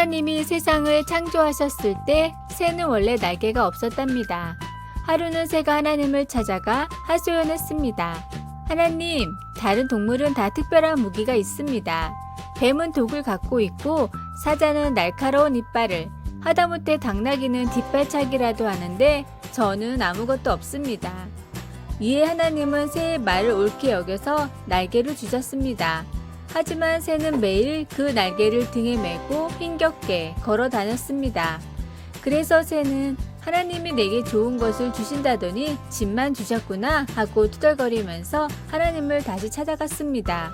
하나님이 세상을 창조하셨을 때 새는 원래 날개가 없었답니다. 하루는 새가 하나님을 찾아가 하소연했습니다. 하나님, 다른 동물은 다 특별한 무기가 있습니다. 뱀은 독을 갖고 있고 사자는 날카로운 이빨을, 하다못해 당나귀는 뒷발차기라도 하는데 저는 아무것도 없습니다. 이에 하나님은 새의 말을 옳게 여겨서 날개를 주셨습니다. 하지만 새는 매일 그 날개를 등에 메고 힘겹게 걸어 다녔습니다. 그래서 새는 하나님이 내게 좋은 것을 주신다더니 집만 주셨구나 하고 투덜거리면서 하나님을 다시 찾아갔습니다.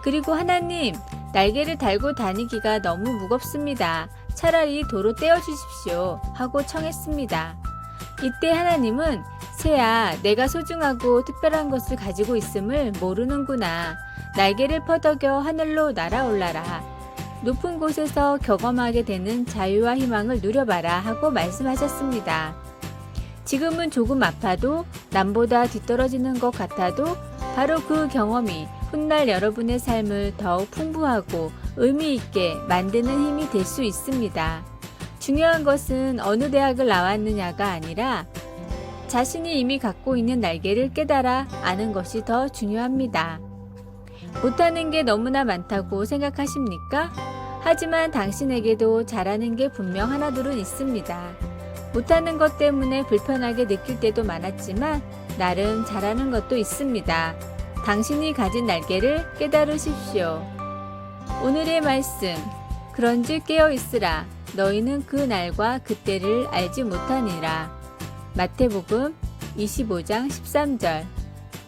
그리고 하나님, 날개를 달고 다니기가 너무 무겁습니다. 차라리 도로 떼어주십시오 하고 청했습니다. 이때 하나님은 새야, 내가 소중하고 특별한 것을 가지고 있음을 모르는구나. 날개를 퍼덕여 하늘로 날아올라라. 높은 곳에서 경험하게 되는 자유와 희망을 누려봐라 하고 말씀하셨습니다. 지금은 조금 아파도 남보다 뒤떨어지는 것 같아도 바로 그 경험이 훗날 여러분의 삶을 더욱 풍부하고 의미 있게 만드는 힘이 될 수 있습니다. 중요한 것은 어느 대학을 나왔느냐가 아니라 자신이 이미 갖고 있는 날개를 깨달아 아는 것이 더 중요합니다. 못하는 게 너무나 많다고 생각하십니까? 하지만 당신에게도 잘하는 게 분명 하나둘은 있습니다. 못하는 것 때문에 불편하게 느낄 때도 많았지만 나름 잘하는 것도 있습니다. 당신이 가진 날개를 깨달으십시오. 오늘의 말씀, 그런즉 깨어 있으라. 너희는 그 날과 그때를 알지 못하니라. 마태복음 25장 13절.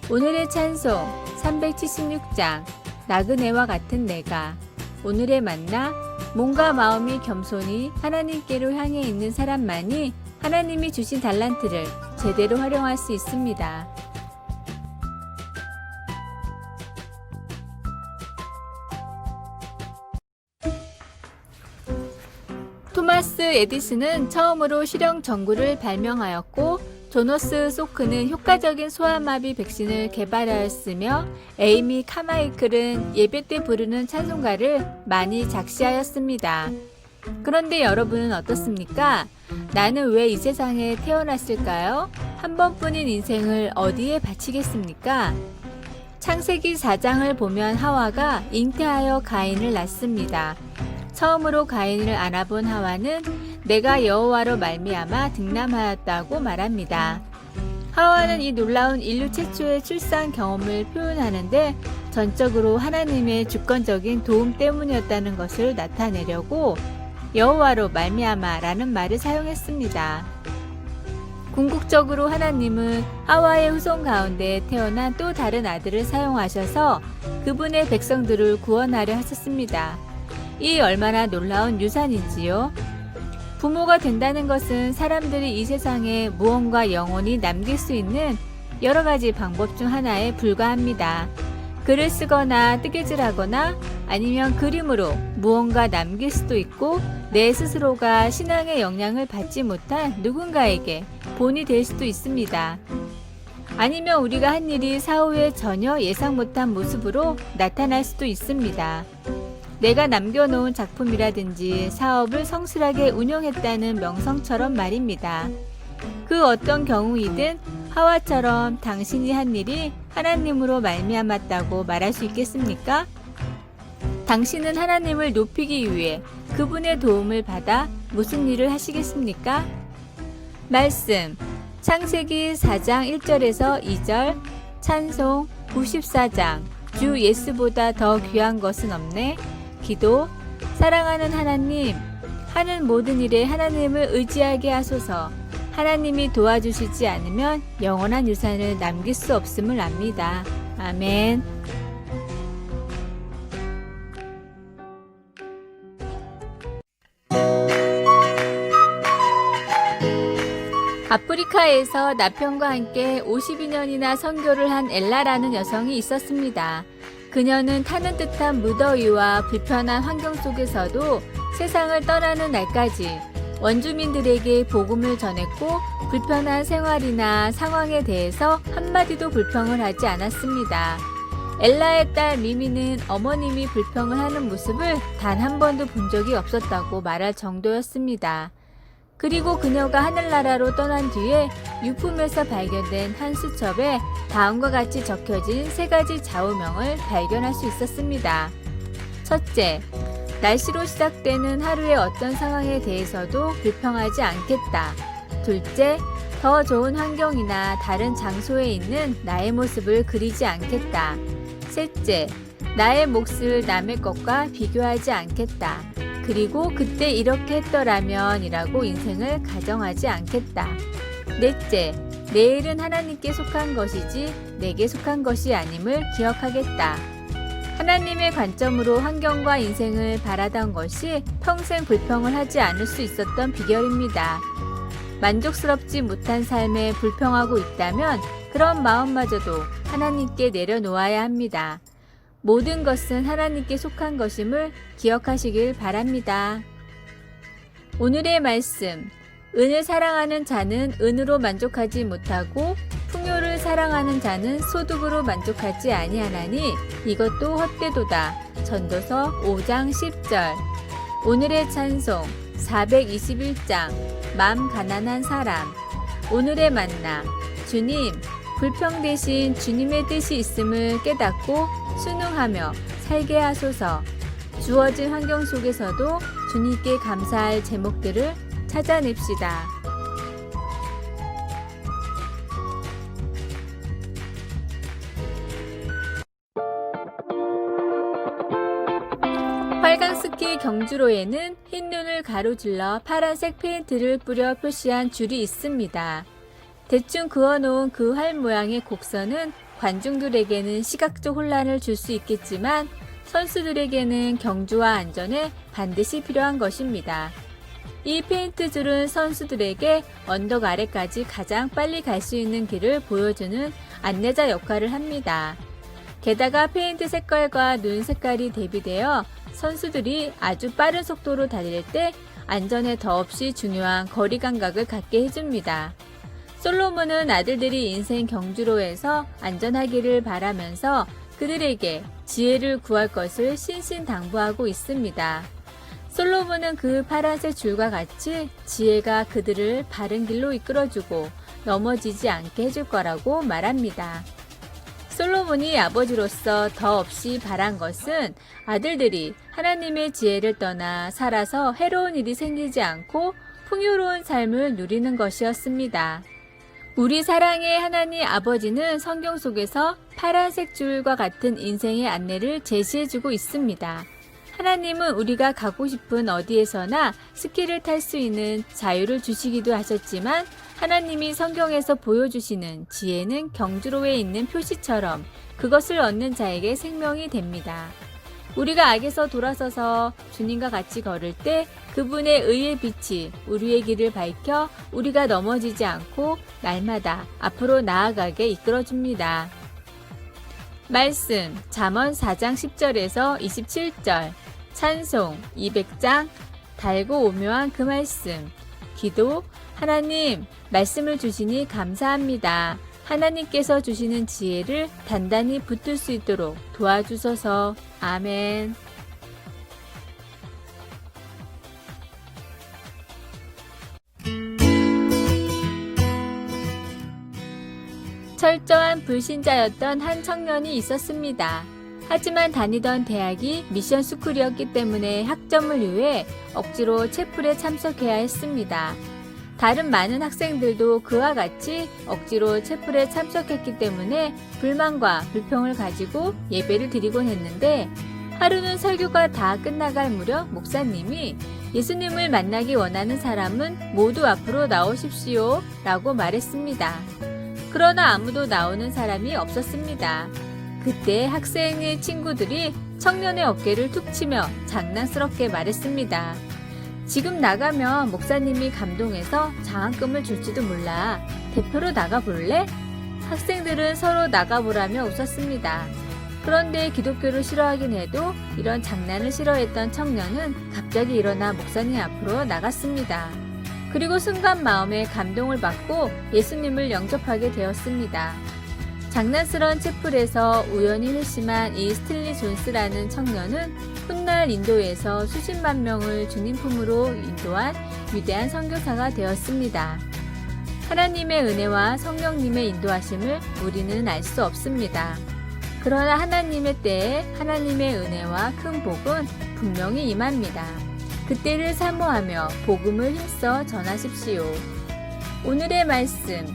오늘의 찬송 376장 나그네와 같은 내가. 오늘의 만나, 몸과 마음이 겸손히 하나님께로 향해 있는 사람만이 하나님이 주신 달란트를 제대로 활용할 수 있습니다. 토마스 에디슨은 처음으로 실형 전구를 발명하였고 조너스 소크는 효과적인 소아마비 백신을 개발하였으며 에이미 카마이클은 예배 때 부르는 찬송가를 많이 작시하였습니다. 그런데 여러분은 어떻습니까? 나는 왜 이 세상에 태어났을까요? 한 번뿐인 인생을 어디에 바치겠습니까? 창세기 4장을 보면 하와가 잉태하여 가인을 낳습니다. 처음으로 가인을 안아본 하와는 내가 여호와로 말미암아 득남하였다고 말합니다. 하와는 이 놀라운 인류 최초의 출산 경험을 표현하는데 전적으로 하나님의 주권적인 도움 때문이었다는 것을 나타내려고 여호와로 말미암아라는 말을 사용했습니다. 궁극적으로 하나님은 하와의 후손 가운데 태어난 또 다른 아들을 사용하셔서 그분의 백성들을 구원하려 하셨습니다. 이 얼마나 놀라운 유산인지요. 부모가 된다는 것은 사람들이 이 세상에 무언가 영원히 남길 수 있는 여러 가지 방법 중 하나에 불과합니다. 글을 쓰거나 뜨개질하거나 아니면 그림으로 무언가 남길 수도 있고 내 스스로가 신앙의 영향을 받지 못한 누군가에게 본이 될 수도 있습니다. 아니면 우리가 한 일이 사후에 전혀 예상 못한 모습으로 나타날 수도 있습니다. 내가 남겨놓은 작품이라든지 사업을 성실하게 운영했다는 명성처럼 말입니다. 그 어떤 경우이든 하와처럼 당신이 한 일이 하나님으로 말미암았다고 말할 수 있겠습니까? 당신은 하나님을 높이기 위해 그분의 도움을 받아 무슨 일을 하시겠습니까? 말씀, 창세기 4장 1절에서 2절, 찬송 94장, 주 예수보다 더 귀한 것은 없네. 기도, 사랑하는 하나님, 하는 모든 일에 하나님을 의지하게 하소서. 하나님이 도와주시지 않으면 영원한 유산을 남길 수 없음을 압니다. 아멘. 아프리카에서 남편과 함께 52년이나 선교를 한 엘라라는 여성이 있었습니다. 그녀는 타는 듯한 무더위와 불편한 환경 속에서도 세상을 떠나는 날까지 원주민들에게 복음을 전했고 불편한 생활이나 상황에 대해서 한마디도 불평을 하지 않았습니다. 엘라의 딸 미미는 어머님이 불평을 하는 모습을 단 한 번도 본 적이 없었다고 말할 정도였습니다. 그리고 그녀가 하늘나라로 떠난 뒤에 유품에서 발견된 한 수첩에 다음과 같이 적혀진 3가지 좌우명을 발견할 수 있었습니다. 첫째, 날씨로 시작되는 하루의 어떤 상황에 대해서도 불평하지 않겠다. 둘째, 더 좋은 환경이나 다른 장소에 있는 나의 모습을 그리지 않겠다. 셋째, 나의 몫을 남의 것과 비교하지 않겠다. 그리고 그때 이렇게 했더라면 이라고 인생을 가정하지 않겠다. 넷째, 내일은 하나님께 속한 것이지 내게 속한 것이 아님을 기억하겠다. 하나님의 관점으로 환경과 인생을 바라던 것이 평생 불평을 하지 않을 수 있었던 비결입니다. 만족스럽지 못한 삶에 불평하고 있다면 그런 마음마저도 하나님께 내려놓아야 합니다. 모든 것은 하나님께 속한 것임을 기억하시길 바랍니다. 오늘의 말씀, 은을 사랑하는 자는 은으로 만족하지 못하고 풍요를 사랑하는 자는 소득으로 만족하지 아니하나니 이것도 헛되도다. 전도서 5장 10절. 오늘의 찬송 421장 맘 가난한 사람. 오늘의 만나, 주님, 불평 대신 주님의 뜻이 있음을 깨닫고 순응하며 살게 하소서. 주어진 환경 속에서도 주님께 감사할 제목들을 찾아냅시다. 활강스키 경주로에는 흰 눈을 가로질러 파란색 페인트를 뿌려 표시한 줄이 있습니다. 대충 그어놓은 그 활 모양의 곡선은 관중들에게는 시각적 혼란을 줄 수 있겠지만 선수들에게는 경주와 안전에 반드시 필요한 것입니다. 이 페인트 줄은 선수들에게 언덕 아래까지 가장 빨리 갈 수 있는 길을 보여주는 안내자 역할을 합니다. 게다가 페인트 색깔과 눈 색깔이 대비되어 선수들이 아주 빠른 속도로 달릴 때 안전에 더없이 중요한 거리 감각을 갖게 해줍니다. 솔로몬은 아들들이 인생 경주로에서 안전하기를 바라면서 그들에게 지혜를 구할 것을 신신당부하고 있습니다. 솔로몬은 그 파란색 줄과 같이 지혜가 그들을 바른 길로 이끌어주고 넘어지지 않게 해줄 거라고 말합니다. 솔로몬이 아버지로서 더없이 바란 것은 아들들이 하나님의 지혜를 떠나 살아서 해로운 일이 생기지 않고 풍요로운 삶을 누리는 것이었습니다. 우리 사랑의 하나님 아버지는 성경 속에서 파란색 줄과 같은 인생의 안내를 제시해주고 있습니다. 하나님은 우리가 가고 싶은 어디에서나 스키를 탈 수 있는 자유를 주시기도 하셨지만 하나님이 성경에서 보여주시는 지혜는 경주로에 있는 표시처럼 그것을 얻는 자에게 생명이 됩니다. 우리가 악에서 돌아서서 주님과 같이 걸을 때 그분의 의의 빛이 우리의 길을 밝혀 우리가 넘어지지 않고 날마다 앞으로 나아가게 이끌어줍니다. 말씀 잠언 4장 10절에서 27절, 찬송 200장 달고 오묘한 그 말씀, 기도, 하나님 말씀을 주시니 감사합니다. 하나님께서 주시는 지혜를 단단히 붙들 수 있도록 도와주소서. 아멘. 철저한 불신자였던 한 청년이 있었습니다. 하지만 다니던 대학이 미션 스쿨이었기 때문에 학점을 위해 억지로 채플에 참석해야 했습니다. 다른 많은 학생들도 그와 같이 억지로 채플에 참석했기 때문에 불만과 불평을 가지고 예배를 드리곤 했는데 하루는 설교가 다 끝나갈 무렵 목사님이 예수님을 만나기 원하는 사람은 모두 앞으로 나오십시오 라고 말했습니다. 그러나 아무도 나오는 사람이 없었습니다. 그때 학생의 친구들이 청년의 어깨를 툭 치며 장난스럽게 말했습니다. 지금 나가면 목사님이 감동해서 장학금을 줄지도 몰라. 대표로 나가볼래? 학생들은 서로 나가보라며 웃었습니다. 그런데 기독교를 싫어하긴 해도 이런 장난을 싫어했던 청년은 갑자기 일어나 목사님 앞으로 나갔습니다. 그리고 순간 마음에 감동을 받고 예수님을 영접하게 되었습니다. 장난스러운 채플에서 우연히 회심한 이 스틸리 존스라는 청년은 훗날 인도에서 수십만 명을 주님 품으로 인도한 위대한 선교사가 되었습니다. 하나님의 은혜와 성령님의 인도하심을 우리는 알 수 없습니다. 그러나 하나님의 때에 하나님의 은혜와 큰 복은 분명히 임합니다. 그때를 사모하며 복음을 힘써 전하십시오. 오늘의 말씀.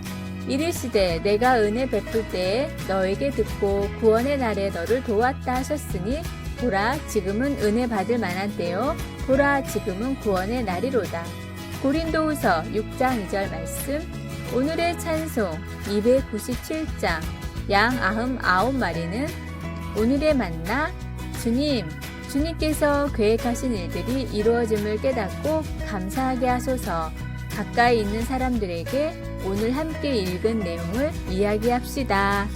이르시되 내가 은혜 베풀 때에 너에게 듣고 구원의 날에 너를 도왔다 하셨으니 보라 지금은 은혜 받을 만한 때요 보라 지금은 구원의 날이로다. 고린도후서 6장 2절 말씀. 오늘의 찬송 297장 양 99마리는 오늘의 만나 주님께서 계획하신 일들이 이루어짐을 깨닫고 감사하게 하소서. 가까이 있는 사람들에게 오늘 함께 읽은 내용을 이야기합시다.